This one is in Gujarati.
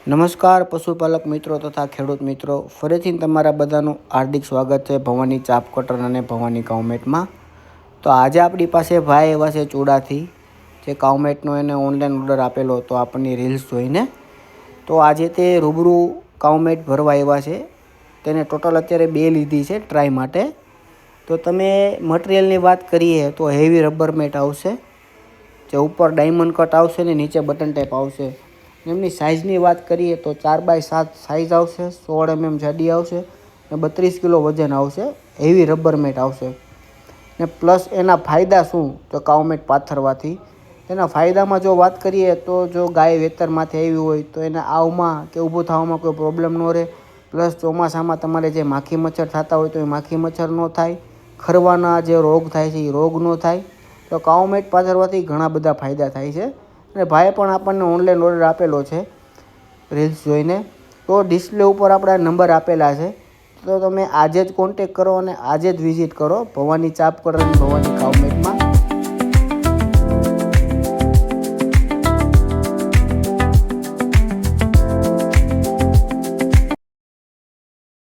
નમસ્કાર પશુપાલક મિત્રો તથા ખેડૂત મિત્રો, ફરીથી તમારા બધાનું હાર્દિક સ્વાગત છે ભવાની ચાપ કટર અને ભવાની કાઉમેટમાં। તો આજે આપણી પાસે ભાઈ એવા છે ચૂડાથી, જે કાઉમેટનો એને ઓનલાઈન ઓર્ડર આપેલો હતો આપણને રીલ્સ જોઈને। તો આજે તે રૂબરૂ કાઉમેટ ભરવા આવ્યા છે। તેને ટોટલ અત્યારે 2 લીધી છે ટ્રાય માટે। તો તમે મટીરિયલની વાત કરીએ તો હેવી રબર મેટ આવશે, જે ઉપર ડાયમંડ કટ આવશે ને નીચે બટન ટાઈપ આવશે। એમની સાઇઝની વાત કરીએ તો 4x7 સાઇઝ આવશે, 16 mm જાડી આવશે ને 32 કિલો વજન આવશે। હેવી રબર મેટ આવશે ને પ્લસ એના ફાયદા શું તો કાઉમેટ પાથરવાથી એના ફાયદામાં જો વાત કરીએ તો જો ગાય વેતરમાંથી આવી હોય તો એને આવમાં કે ઊભું થવામાં કોઈ પ્રોબ્લેમ ન રહે। પ્લસ ચોમાસામાં તમારે જે માખી મચ્છર થતા હોય તો એ માખી મચ્છર ન થાય, ખરવાના જે રોગ થાય છે એ રોગ ન થાય। તો કાઉમેટ પાથરવાથી ઘણા બધા ફાયદા થાય છે અને ભાઈએ પણ આપણને ઓનલાઈન ઓર્ડર આપેલો છે રીલ્સ જોઈને। તો ડિસ્પ્લે ઉપર આપણા નંબર આપેલા છે, તો તમે આજે જ કોન્ટેક કરો અને આજે જ વિઝિટ કરો ભવાની ચાપ કટર અને ભવાની કાઉમેટમાં।